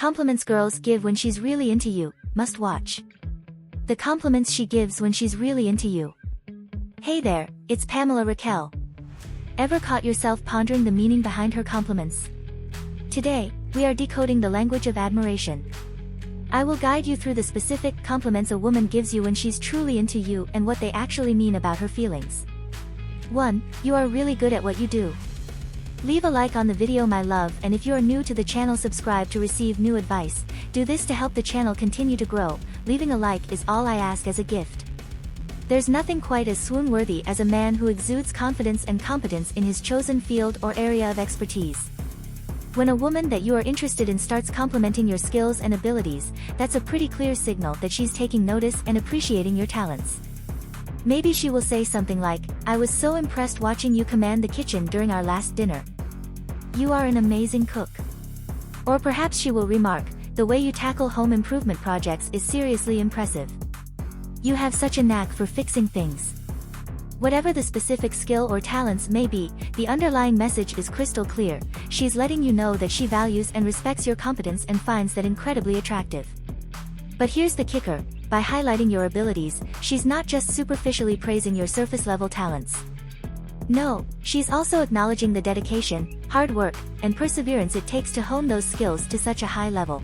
Compliments girls give when she's really into you, must watch. The compliments she gives when she's really into you. Hey there, it's Pamela Raquel. Ever caught yourself pondering the meaning behind her compliments? Today, we are decoding the language of admiration. I will guide you through the specific compliments a woman gives you when she's truly into you and what they actually mean about her feelings. 1. You are really good at what you do. Leave a like on the video my love, and if you are new to the channel, subscribe to receive new advice. Do this to help the channel continue to grow. Leaving a like is all I ask as a gift. There's nothing quite as swoon-worthy as a man who exudes confidence and competence in his chosen field or area of expertise. When a woman that you are interested in starts complimenting your skills and abilities, that's a pretty clear signal that she's taking notice and appreciating your talents. Maybe she will say something like, "I was so impressed watching you command the kitchen during our last dinner. You are an amazing cook." Or perhaps she will remark, "The way you tackle home improvement projects is seriously impressive. You have such a knack for fixing things." Whatever the specific skill or talents may be, the underlying message is crystal clear. She's letting you know that she values and respects your competence and finds that incredibly attractive. But here's the kicker: by highlighting your abilities, she's not just superficially praising your surface-level talents. No, she's also acknowledging the dedication, hard work, and perseverance it takes to hone those skills to such a high level.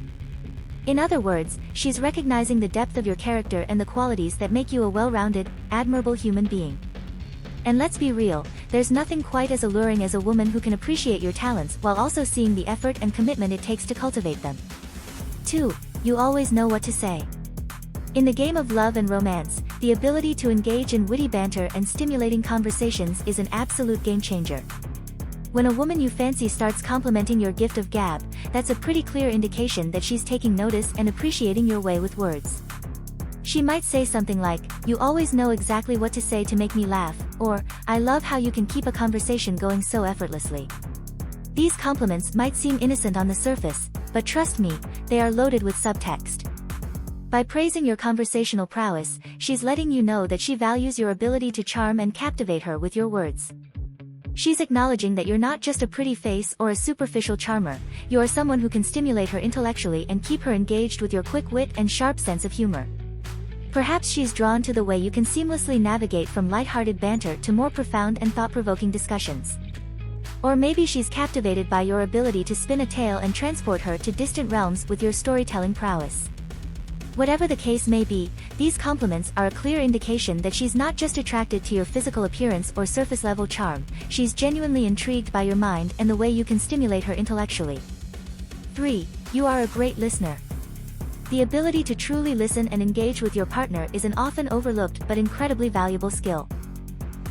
In other words, she's recognizing the depth of your character and the qualities that make you a well-rounded, admirable human being. And let's be real, there's nothing quite as alluring as a woman who can appreciate your talents while also seeing the effort and commitment it takes to cultivate them. 2. You always know what to say. In the game of love and romance, the ability to engage in witty banter and stimulating conversations is an absolute game-changer. When a woman you fancy starts complimenting your gift of gab, that's a pretty clear indication that she's taking notice and appreciating your way with words. She might say something like, "You always know exactly what to say to make me laugh," or, "I love how you can keep a conversation going so effortlessly." These compliments might seem innocent on the surface, but trust me, they are loaded with subtext. By praising your conversational prowess, she's letting you know that she values your ability to charm and captivate her with your words. She's acknowledging that you're not just a pretty face or a superficial charmer, you are someone who can stimulate her intellectually and keep her engaged with your quick wit and sharp sense of humor. Perhaps she's drawn to the way you can seamlessly navigate from lighthearted banter to more profound and thought-provoking discussions. Or maybe she's captivated by your ability to spin a tale and transport her to distant realms with your storytelling prowess. Whatever the case may be, these compliments are a clear indication that she's not just attracted to your physical appearance or surface-level charm, she's genuinely intrigued by your mind and the way you can stimulate her intellectually. 3. You are a great listener. The ability to truly listen and engage with your partner is an often overlooked but incredibly valuable skill.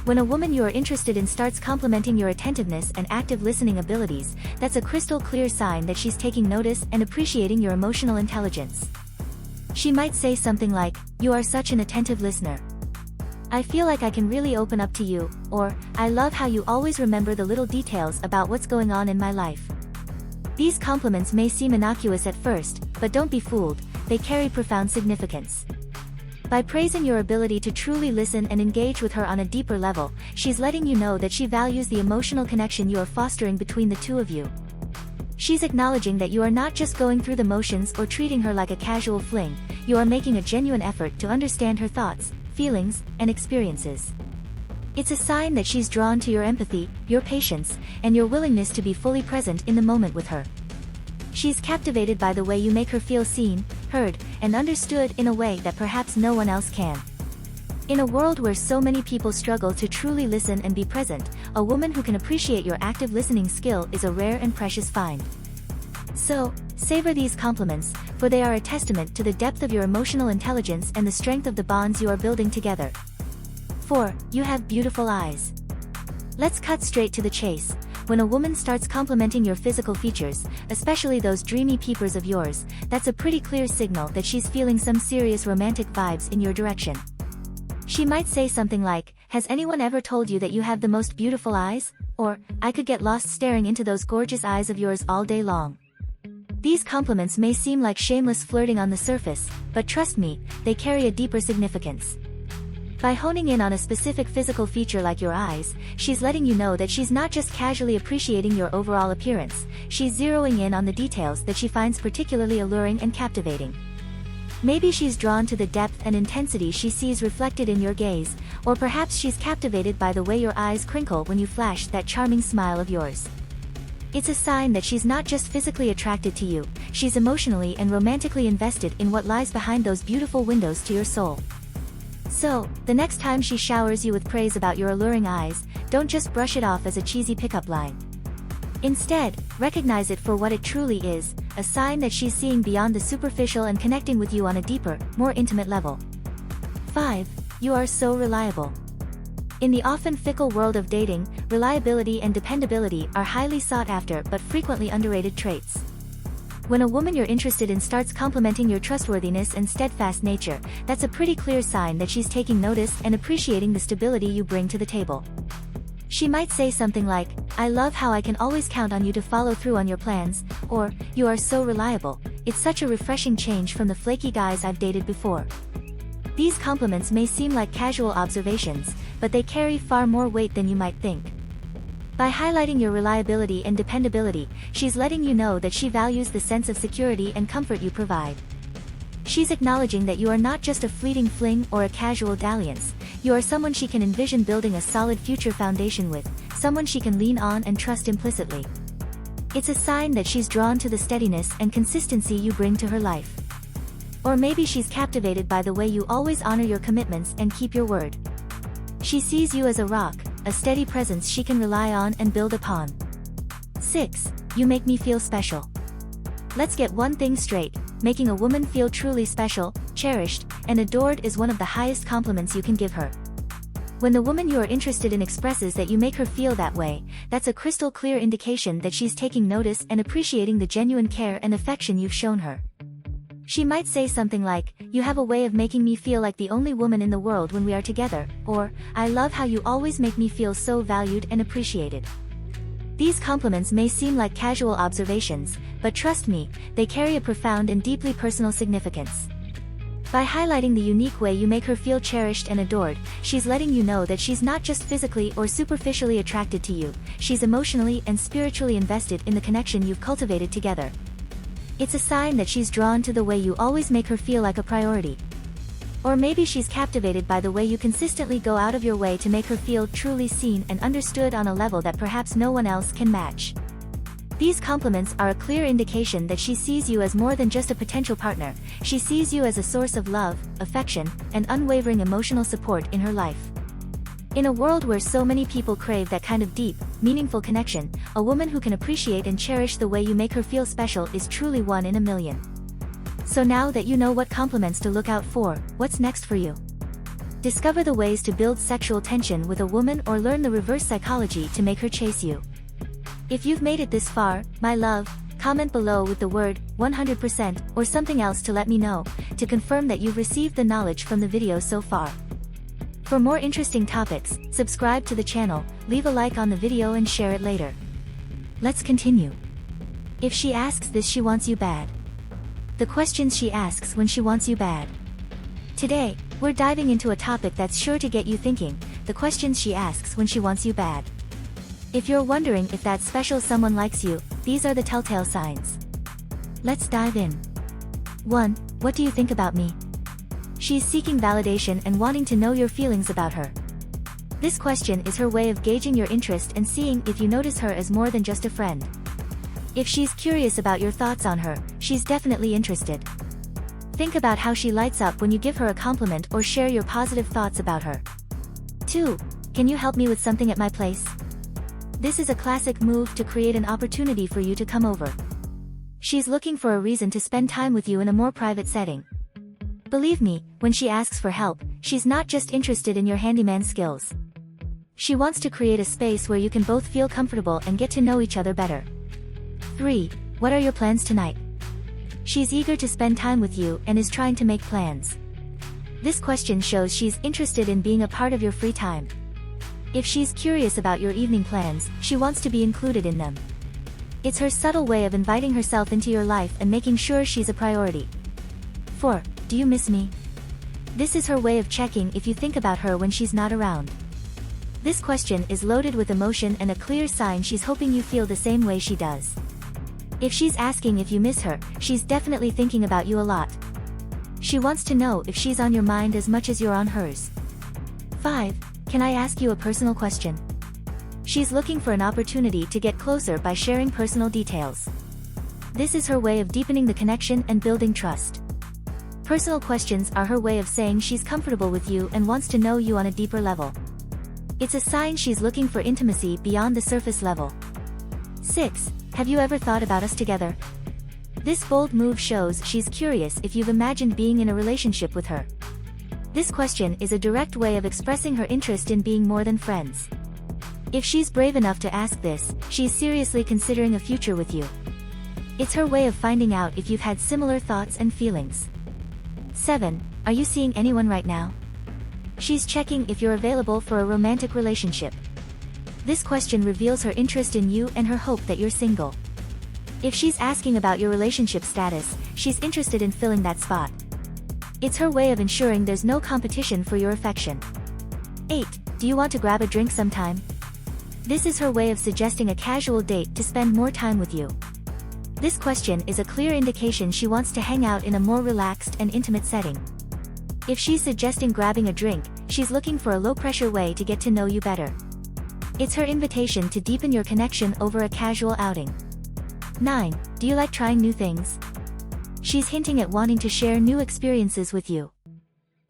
When a woman you are interested in starts complimenting your attentiveness and active listening abilities, that's a crystal clear sign that she's taking notice and appreciating your emotional intelligence. She might say something like, "You are such an attentive listener. I feel like I can really open up to you," or, "I love how you always remember the little details about what's going on in my life." These compliments may seem innocuous at first, but don't be fooled, they carry profound significance. By praising your ability to truly listen and engage with her on a deeper level, she's letting you know that she values the emotional connection you are fostering between the two of you. She's acknowledging that you are not just going through the motions or treating her like a casual fling, you are making a genuine effort to understand her thoughts, feelings, and experiences. It's a sign that she's drawn to your empathy, your patience, and your willingness to be fully present in the moment with her. She's captivated by the way you make her feel seen, heard, and understood in a way that perhaps no one else can. In a world where so many people struggle to truly listen and be present, a woman who can appreciate your active listening skill is a rare and precious find. So, savor these compliments, for they are a testament to the depth of your emotional intelligence and the strength of the bonds you are building together. 4. You have beautiful eyes. Let's cut straight to the chase. When a woman starts complimenting your physical features, especially those dreamy peepers of yours, that's a pretty clear signal that she's feeling some serious romantic vibes in your direction. She might say something like, "Has anyone ever told you that you have the most beautiful eyes?" Or, "I could get lost staring into those gorgeous eyes of yours all day long." These compliments may seem like shameless flirting on the surface, but trust me, they carry a deeper significance. By honing in on a specific physical feature like your eyes, she's letting you know that she's not just casually appreciating your overall appearance, she's zeroing in on the details that she finds particularly alluring and captivating. Maybe she's drawn to the depth and intensity she sees reflected in your gaze, or perhaps she's captivated by the way your eyes crinkle when you flash that charming smile of yours. It's a sign that she's not just physically attracted to you, she's emotionally and romantically invested in what lies behind those beautiful windows to your soul. So, the next time she showers you with praise about your alluring eyes, don't just brush it off as a cheesy pickup line. Instead, recognize it for what it truly is, a sign that she's seeing beyond the superficial and connecting with you on a deeper, more intimate level. 5. You are so reliable. In the often fickle world of dating, reliability and dependability are highly sought after but frequently underrated traits. When a woman you're interested in starts complimenting your trustworthiness and steadfast nature, that's a pretty clear sign that she's taking notice and appreciating the stability you bring to the table. She might say something like, "I love how I can always count on you to follow through on your plans," or, "You are so reliable, it's such a refreshing change from the flaky guys I've dated before." These compliments may seem like casual observations, but they carry far more weight than you might think. By highlighting your reliability and dependability, she's letting you know that she values the sense of security and comfort you provide. She's acknowledging that you are not just a fleeting fling or a casual dalliance, you are someone she can envision building a solid future foundation with, someone she can lean on and trust implicitly. It's a sign that she's drawn to the steadiness and consistency you bring to her life. Or maybe she's captivated by the way you always honor your commitments and keep your word. She sees you as a rock, a steady presence she can rely on and build upon. 6. You make me feel special. Let's get one thing straight, making a woman feel truly special, cherished, and adored is one of the highest compliments you can give her. When the woman you are interested in expresses that you make her feel that way, that's a crystal clear indication that she's taking notice and appreciating the genuine care and affection you've shown her. She might say something like, "You have a way of making me feel like the only woman in the world when we are together," or, "I love how you always make me feel so valued and appreciated." These compliments may seem like casual observations, but trust me, they carry a profound and deeply personal significance. By highlighting the unique way you make her feel cherished and adored, she's letting you know that she's not just physically or superficially attracted to you, she's emotionally and spiritually invested in the connection you've cultivated together. It's a sign that she's drawn to the way you always make her feel like a priority. Or maybe she's captivated by the way you consistently go out of your way to make her feel truly seen and understood on a level that perhaps no one else can match. These compliments are a clear indication that she sees you as more than just a potential partner, she sees you as a source of love, affection, and unwavering emotional support in her life. In a world where so many people crave that kind of deep, meaningful connection, a woman who can appreciate and cherish the way you make her feel special is truly one in a million. So now that you know what compliments to look out for, what's next for you? Discover the ways to build sexual tension with a woman or learn the reverse psychology to make her chase you. If you've made it this far, my love, comment below with the word 100% or something else to let me know, to confirm that you've received the knowledge from the video so far. For more interesting topics, subscribe to the channel, leave a like on the video and share it later. Let's continue. If she asks this, she wants you bad. The questions she asks when she wants you bad. Today, we're diving into a topic that's sure to get you thinking, the questions she asks when she wants you bad. If you're wondering if that special someone likes you, these are the telltale signs. Let's dive in. 1. What do you think about me? She's seeking validation and wanting to know your feelings about her. This question is her way of gauging your interest and seeing if you notice her as more than just a friend. If she's curious about your thoughts on her, she's definitely interested. Think about how she lights up when you give her a compliment or share your positive thoughts about her. 2. Can you help me with something at my place? This is a classic move to create an opportunity for you to come over. She's looking for a reason to spend time with you in a more private setting. Believe me, when she asks for help, she's not just interested in your handyman skills. She wants to create a space where you can both feel comfortable and get to know each other better. 3. What are your plans tonight? She's eager to spend time with you and is trying to make plans. This question shows she's interested in being a part of your free time. If she's curious about your evening plans, she wants to be included in them. It's her subtle way of inviting herself into your life and making sure she's a priority. 4. Do you miss me? This is her way of checking if you think about her when she's not around. This question is loaded with emotion and a clear sign she's hoping you feel the same way she does. If she's asking if you miss her, she's definitely thinking about you a lot. She wants to know if she's on your mind as much as you're on hers. 5. Can I ask you a personal question? She's looking for an opportunity to get closer by sharing personal details. This is her way of deepening the connection and building trust. Personal questions are her way of saying she's comfortable with you and wants to know you on a deeper level. It's a sign she's looking for intimacy beyond the surface level. 6. Have you ever thought about us together? This bold move shows she's curious if you've imagined being in a relationship with her. This question is a direct way of expressing her interest in being more than friends. If she's brave enough to ask this, she's seriously considering a future with you. It's her way of finding out if you've had similar thoughts and feelings. 7. Are you seeing anyone right now? She's checking if you're available for a romantic relationship. This question reveals her interest in you and her hope that you're single. If she's asking about your relationship status, she's interested in filling that spot. It's her way of ensuring there's no competition for your affection. 8. Do you want to grab a drink sometime? This is her way of suggesting a casual date to spend more time with you. This question is a clear indication she wants to hang out in a more relaxed and intimate setting. If she's suggesting grabbing a drink, she's looking for a low-pressure way to get to know you better. It's her invitation to deepen your connection over a casual outing. 9. Do you like trying new things? She's hinting at wanting to share new experiences with you.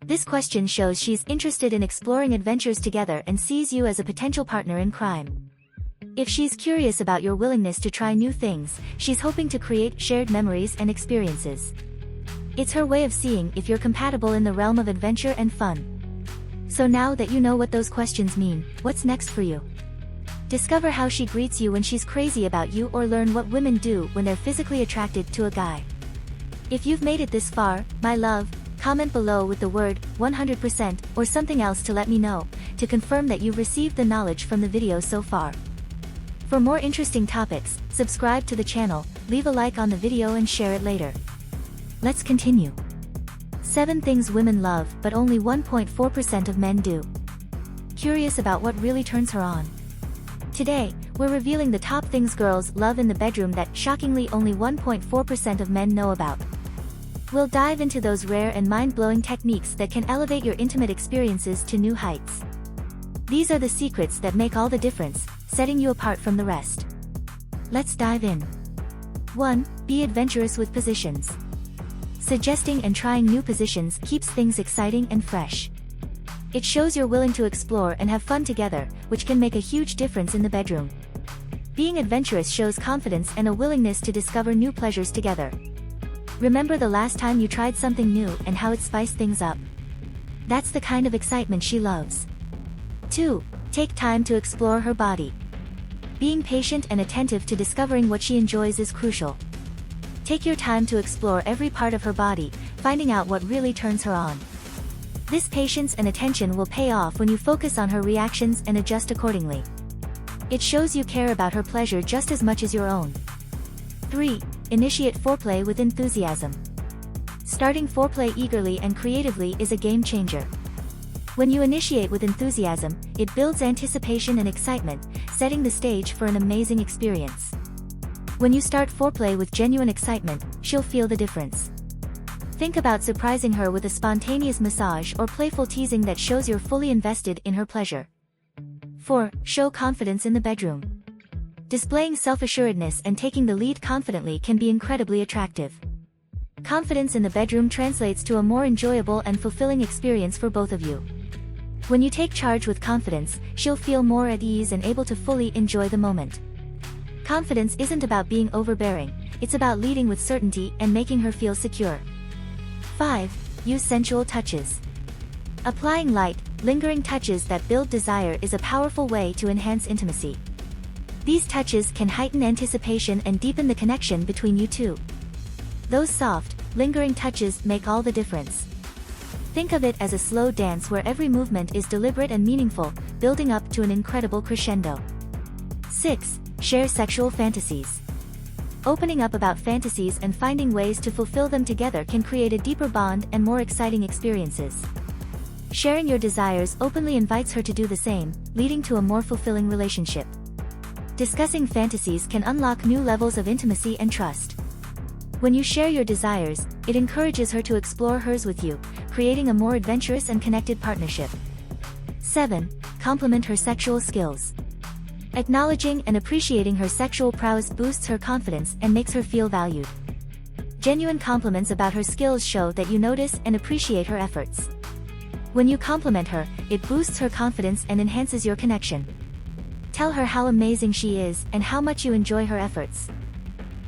This question shows she's interested in exploring adventures together and sees you as a potential partner in crime. If she's curious about your willingness to try new things, she's hoping to create shared memories and experiences. It's her way of seeing if you're compatible in the realm of adventure and fun. So now that you know what those questions mean, what's next for you? Discover how she greets you when she's crazy about you, or learn what women do when they're physically attracted to a guy. If you've made it this far, my love, comment below with the word 100% or something else to let me know, to confirm that you've received the knowledge from the video so far. For more interesting topics, subscribe to the channel, leave a like on the video and share it later. Let's continue. 7 things women love but only 1.4% of men do. Curious about what really turns her on? Today, we're revealing the top things girls love in the bedroom that, shockingly, only 1.4% of men know about. We'll dive into those rare and mind-blowing techniques that can elevate your intimate experiences to new heights. These are the secrets that make all the difference, setting you apart from the rest. Let's dive in. 1. Be adventurous with positions. Suggesting and trying new positions keeps things exciting and fresh. It shows you're willing to explore and have fun together, which can make a huge difference in the bedroom. Being adventurous shows confidence and a willingness to discover new pleasures together. Remember the last time you tried something new and how it spiced things up? That's the kind of excitement she loves. 2. Take time to explore her body. Being patient and attentive to discovering what she enjoys is crucial. Take your time to explore every part of her body, finding out what really turns her on. This patience and attention will pay off when you focus on her reactions and adjust accordingly. It shows you care about her pleasure just as much as your own. 3. Initiate foreplay with enthusiasm. Starting foreplay eagerly and creatively is a game changer. When you initiate with enthusiasm, it builds anticipation and excitement, setting the stage for an amazing experience. When you start foreplay with genuine excitement, she'll feel the difference. Think about surprising her with a spontaneous massage or playful teasing that shows you're fully invested in her pleasure. 4. Show confidence in the bedroom. Displaying self-assuredness and taking the lead confidently can be incredibly attractive. Confidence in the bedroom translates to a more enjoyable and fulfilling experience for both of you. When you take charge with confidence, she'll feel more at ease and able to fully enjoy the moment. Confidence isn't about being overbearing, it's about leading with certainty and making her feel secure. 5. Use sensual touches. Applying light, lingering touches that build desire is a powerful way to enhance intimacy. These touches can heighten anticipation and deepen the connection between you two. Those soft, lingering touches make all the difference. Think of it as a slow dance where every movement is deliberate and meaningful, building up to an incredible crescendo. 6. Share sexual fantasies. Opening up about fantasies and finding ways to fulfill them together can create a deeper bond and more exciting experiences. Sharing your desires openly invites her to do the same, leading to a more fulfilling relationship. Discussing fantasies can unlock new levels of intimacy and trust. When you share your desires, it encourages her to explore hers with you, creating a more adventurous and connected partnership. 7. Compliment her sexual skills. Acknowledging and appreciating her sexual prowess boosts her confidence and makes her feel valued. Genuine compliments about her skills show that you notice and appreciate her efforts. When you compliment her, it boosts her confidence and enhances your connection. Tell her how amazing she is and how much you enjoy her efforts.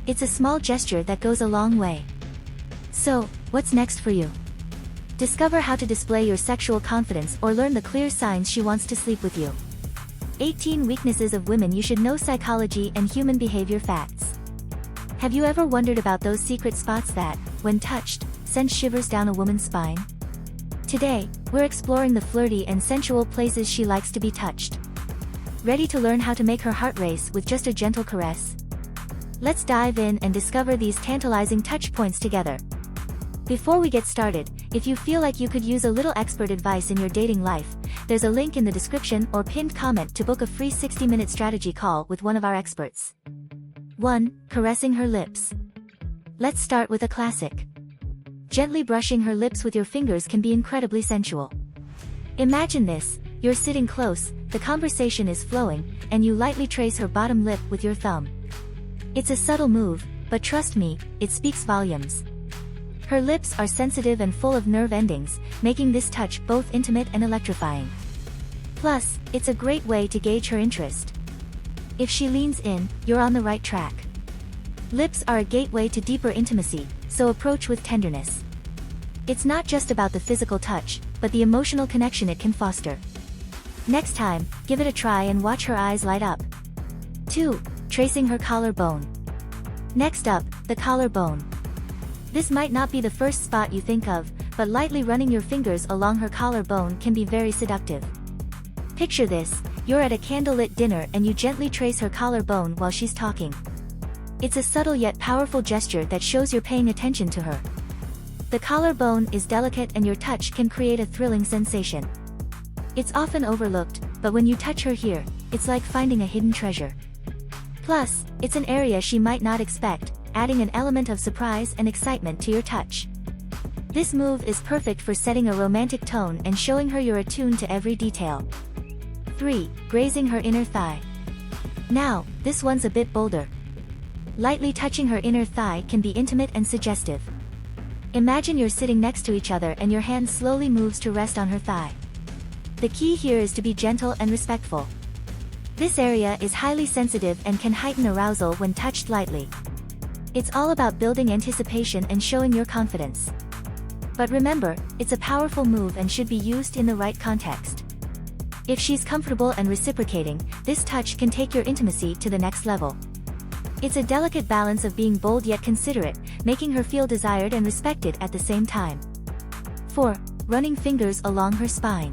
It's a small gesture that goes a long way. So, what's next for you? Discover how to display your sexual confidence or learn the clear signs she wants to sleep with you. 18 Weaknesses of women you should know. Psychology and human behavior facts. Have you ever wondered about those secret spots that, when touched, send shivers down a woman's spine? Today, we're exploring the flirty and sensual places she likes to be touched. Ready to learn how to make her heart race with just a gentle caress? Let's dive in and discover these tantalizing touch points together. Before we get started, if you feel like you could use a little expert advice in your dating life, there's a link in the description or pinned comment to book a free 60-minute strategy call with one of our experts. 1. Caressing her lips. Let's start with a classic. Gently brushing her lips with your fingers can be incredibly sensual. Imagine this: you're sitting close, the conversation is flowing, and you lightly trace her bottom lip with your thumb. It's a subtle move, but trust me, it speaks volumes. Her lips are sensitive and full of nerve endings, making this touch both intimate and electrifying. Plus, it's a great way to gauge her interest. If she leans in, you're on the right track. Lips are a gateway to deeper intimacy, so approach with tenderness. It's not just about the physical touch, but the emotional connection it can foster. Next time, give it a try and watch her eyes light up. 2. Tracing her collarbone. Next up, the collarbone. This might not be the first spot you think of, but lightly running your fingers along her collarbone can be very seductive. Picture this: you're at a candlelit dinner and you gently trace her collarbone while she's talking. It's a subtle yet powerful gesture that shows you're paying attention to her. The collarbone is delicate and your touch can create a thrilling sensation. It's often overlooked, but when you touch her here, it's like finding a hidden treasure. Plus, it's an area she might not expect, adding an element of surprise and excitement to your touch. This move is perfect for setting a romantic tone and showing her you're attuned to every detail. 3. Grazing her inner thigh. Now, this one's a bit bolder. Lightly touching her inner thigh can be intimate and suggestive. Imagine you're sitting next to each other and your hand slowly moves to rest on her thigh. The key here is to be gentle and respectful. This area is highly sensitive and can heighten arousal when touched lightly. It's all about building anticipation and showing your confidence. But remember, it's a powerful move and should be used in the right context. If she's comfortable and reciprocating, this touch can take your intimacy to the next level. It's a delicate balance of being bold yet considerate, making her feel desired and respected at the same time. 4. Running fingers along her spine.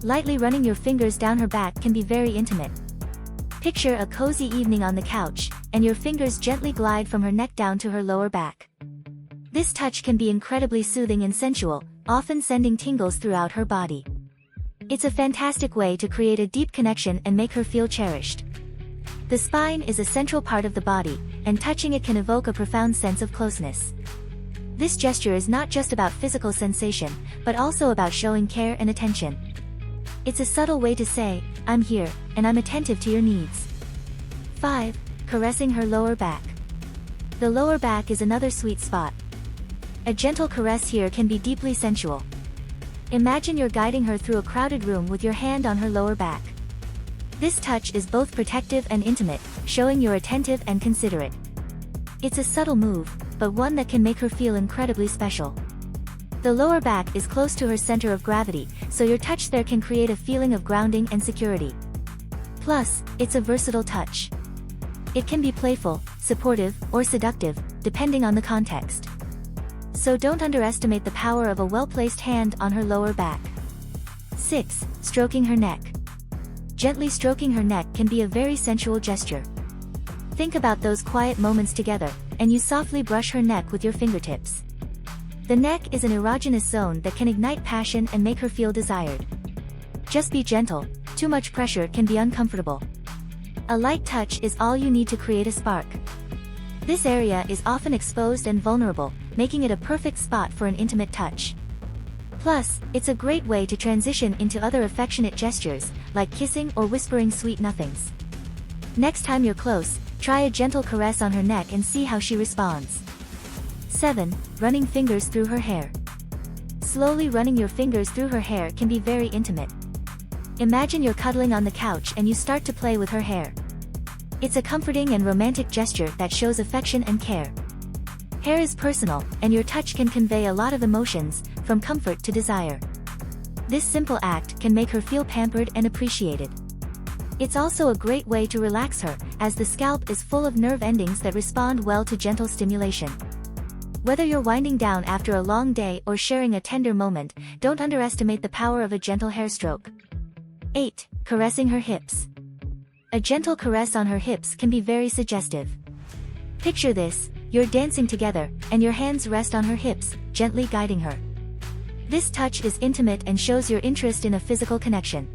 Lightly running your fingers down her back can be very intimate. Picture a cozy evening on the couch, and your fingers gently glide from her neck down to her lower back. This touch can be incredibly soothing and sensual, often sending tingles throughout her body. It's a fantastic way to create a deep connection and make her feel cherished. The spine is a central part of the body, and touching it can evoke a profound sense of closeness. This gesture is not just about physical sensation, but also about showing care and attention. It's a subtle way to say, "I'm here, and I'm attentive to your needs." 5. Caressing her lower back. The lower back is another sweet spot. A gentle caress here can be deeply sensual. Imagine you're guiding her through a crowded room with your hand on her lower back. This touch is both protective and intimate, showing you're attentive and considerate. It's a subtle move, but one that can make her feel incredibly special. The lower back is close to her center of gravity, so your touch there can create a feeling of grounding and security. Plus, it's a versatile touch. It can be playful, supportive, or seductive, depending on the context. So don't underestimate the power of a well-placed hand on her lower back. 6. Stroking her neck. Gently stroking her neck can be a very sensual gesture. Think about those quiet moments together, and you softly brush her neck with your fingertips. The neck is an erogenous zone that can ignite passion and make her feel desired. Just be gentle, too much pressure can be uncomfortable. A light touch is all you need to create a spark. This area is often exposed and vulnerable, making it a perfect spot for an intimate touch. Plus, it's a great way to transition into other affectionate gestures, like kissing or whispering sweet nothings. Next time you're close, try a gentle caress on her neck and see how she responds. 7. Running fingers through her hair. Slowly running your fingers through her hair can be very intimate. Imagine you're cuddling on the couch and you start to play with her hair. It's a comforting and romantic gesture that shows affection and care. Hair is personal, and your touch can convey a lot of emotions, from comfort to desire. This simple act can make her feel pampered and appreciated. It's also a great way to relax her, as the scalp is full of nerve endings that respond well to gentle stimulation. Whether you're winding down after a long day or sharing a tender moment, don't underestimate the power of a gentle hair stroke. 8. Caressing her hips. A gentle caress on her hips can be very suggestive. Picture this, you're dancing together, and your hands rest on her hips, gently guiding her. This touch is intimate and shows your interest in a physical connection.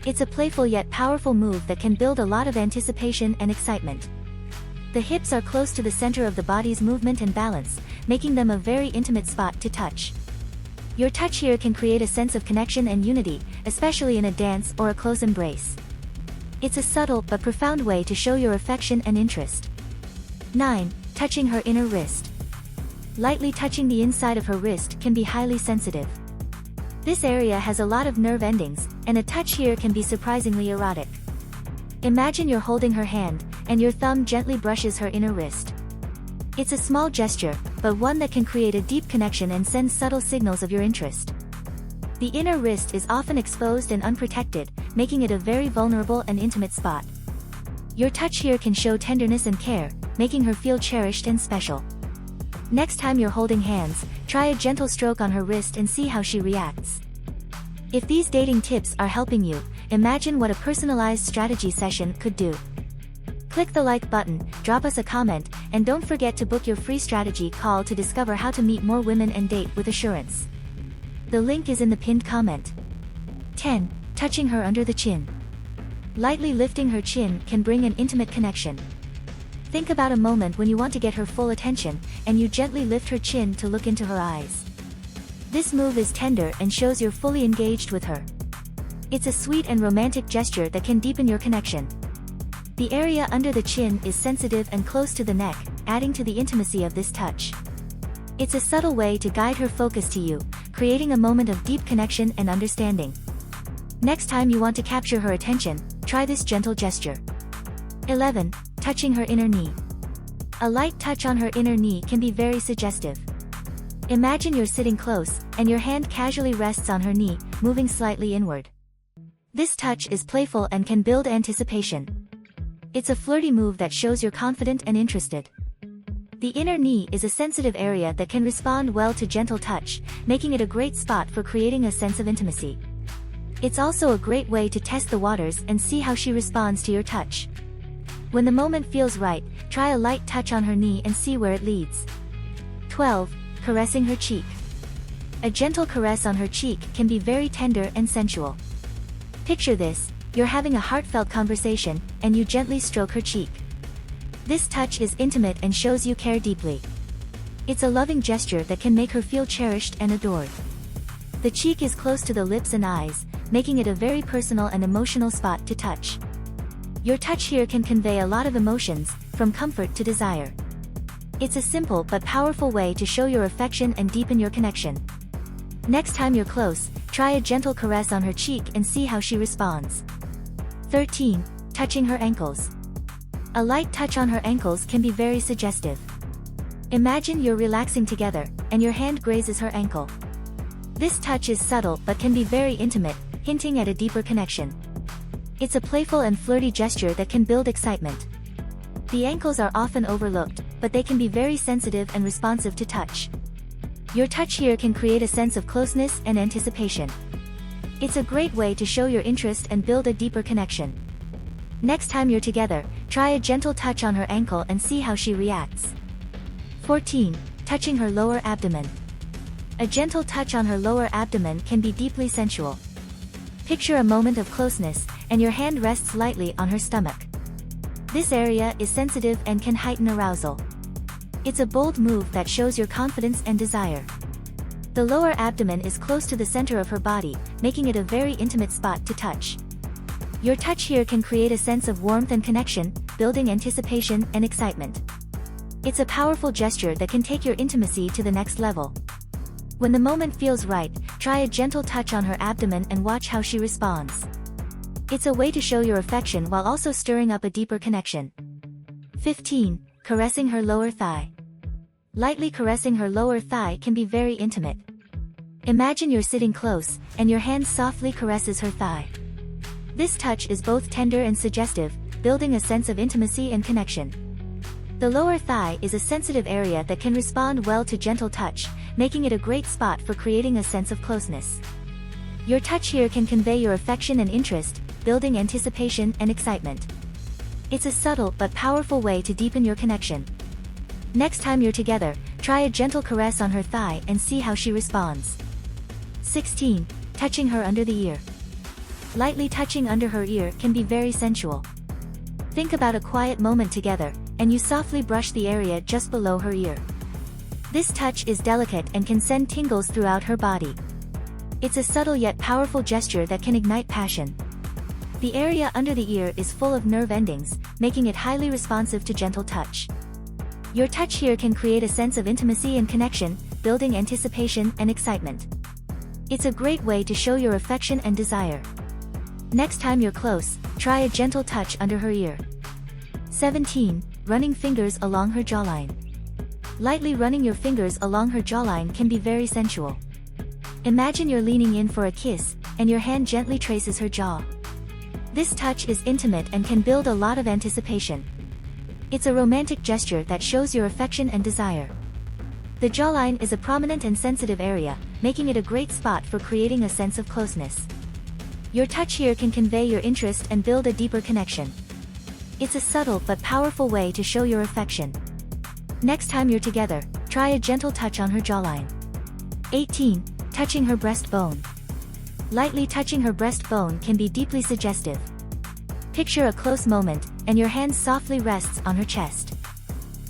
It's a playful yet powerful move that can build a lot of anticipation and excitement. The hips are close to the center of the body's movement and balance, making them a very intimate spot to touch. Your touch here can create a sense of connection and unity, especially in a dance or a close embrace. It's a subtle but profound way to show your affection and interest. 9. Touching her inner wrist. Lightly touching the inside of her wrist can be highly sensitive. This area has a lot of nerve endings, and a touch here can be surprisingly erotic. Imagine you're holding her hand, and your thumb gently brushes her inner wrist. It's a small gesture, but one that can create a deep connection and send subtle signals of your interest. The inner wrist is often exposed and unprotected, making it a very vulnerable and intimate spot. Your touch here can show tenderness and care, making her feel cherished and special. Next time you're holding hands, try a gentle stroke on her wrist and see how she reacts. If these dating tips are helping you, imagine what a personalized strategy session could do. Click the like button, drop us a comment, and don't forget to book your free strategy call to discover how to meet more women and date with assurance. The link is in the pinned comment. 10. Touching her under the chin. Lightly lifting her chin can bring an intimate connection. Think about a moment when you want to get her full attention, and you gently lift her chin to look into her eyes. This move is tender and shows you're fully engaged with her. It's a sweet and romantic gesture that can deepen your connection. The area under the chin is sensitive and close to the neck, adding to the intimacy of this touch. It's a subtle way to guide her focus to you, creating a moment of deep connection and understanding. Next time you want to capture her attention, try this gentle gesture. 11. Touching her inner knee. A light touch on her inner knee can be very suggestive. Imagine you're sitting close, and your hand casually rests on her knee, moving slightly inward. This touch is playful and can build anticipation. It's a flirty move that shows you're confident and interested. The inner knee is a sensitive area that can respond well to gentle touch, making it a great spot for creating a sense of intimacy. It's also a great way to test the waters and see how she responds to your touch. When the moment feels right, try a light touch on her knee and see where it leads. 12. Caressing her cheek. A gentle caress on her cheek can be very tender and sensual. Picture this, you're having a heartfelt conversation, and you gently stroke her cheek. This touch is intimate and shows you care deeply. It's a loving gesture that can make her feel cherished and adored. The cheek is close to the lips and eyes, making it a very personal and emotional spot to touch. Your touch here can convey a lot of emotions, from comfort to desire. It's a simple but powerful way to show your affection and deepen your connection. Next time you're close, try a gentle caress on her cheek and see how she responds. 13. Touching her ankles. A light touch on her ankles can be very suggestive. Imagine you're relaxing together, and your hand grazes her ankle. This touch is subtle but can be very intimate, hinting at a deeper connection. It's a playful and flirty gesture that can build excitement. The ankles are often overlooked, but they can be very sensitive and responsive to touch. Your touch here can create a sense of closeness and anticipation. It's a great way to show your interest and build a deeper connection. Next time you're together, try a gentle touch on her ankle and see how she reacts. 14. Touching her lower abdomen. A gentle touch on her lower abdomen can be deeply sensual. Picture a moment of closeness, and your hand rests lightly on her stomach. This area is sensitive and can heighten arousal. It's a bold move that shows your confidence and desire. The lower abdomen is close to the center of her body, making it a very intimate spot to touch. Your touch here can create a sense of warmth and connection, building anticipation and excitement. It's a powerful gesture that can take your intimacy to the next level. When the moment feels right, try a gentle touch on her abdomen and watch how she responds. It's a way to show your affection while also stirring up a deeper connection. 15. Caressing her lower thigh. Lightly caressing her lower thigh can be very intimate. Imagine you're sitting close, and your hand softly caresses her thigh. This touch is both tender and suggestive, building a sense of intimacy and connection. The lower thigh is a sensitive area that can respond well to gentle touch, making it a great spot for creating a sense of closeness. Your touch here can convey your affection and interest, building anticipation and excitement. It's a subtle but powerful way to deepen your connection. Next time you're together, try a gentle caress on her thigh and see how she responds. 16. Touching her under the ear. Lightly touching under her ear can be very sensual. Think about a quiet moment together, and you softly brush the area just below her ear. This touch is delicate and can send tingles throughout her body. It's a subtle yet powerful gesture that can ignite passion. The area under the ear is full of nerve endings, making it highly responsive to gentle touch. Your touch here can create a sense of intimacy and connection, building anticipation and excitement. It's a great way to show your affection and desire. Next time you're close, try a gentle touch under her ear. 17. Running fingers along her jawline. Lightly running your fingers along her jawline can be very sensual. Imagine you're leaning in for a kiss, and your hand gently traces her jaw. This touch is intimate and can build a lot of anticipation. It's a romantic gesture that shows your affection and desire. The jawline is a prominent and sensitive area, making it a great spot for creating a sense of closeness. Your touch here can convey your interest and build a deeper connection. It's a subtle but powerful way to show your affection. Next time you're together, try a gentle touch on her jawline. 18. Touching her breastbone. Lightly touching her breastbone can be deeply suggestive. Picture a close moment, and your hand softly rests on her chest.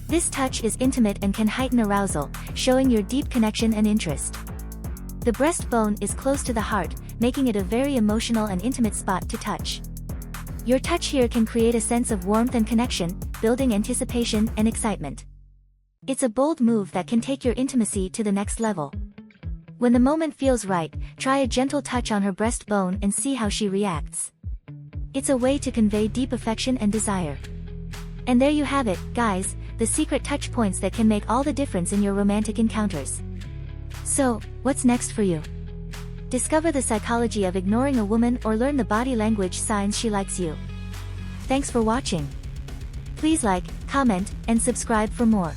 This touch is intimate and can heighten arousal, showing your deep connection and interest. The breastbone is close to the heart, making it a very emotional and intimate spot to touch. Your touch here can create a sense of warmth and connection, building anticipation and excitement. It's a bold move that can take your intimacy to the next level. When the moment feels right, try a gentle touch on her breastbone and see how she reacts. It's a way to convey deep affection and desire. And there you have it, guys, the secret touch points that can make all the difference in your romantic encounters. So, what's next for you? Discover the psychology of ignoring a woman or learn the body language signs she likes you. Thanks for watching. Please like, comment, and subscribe for more.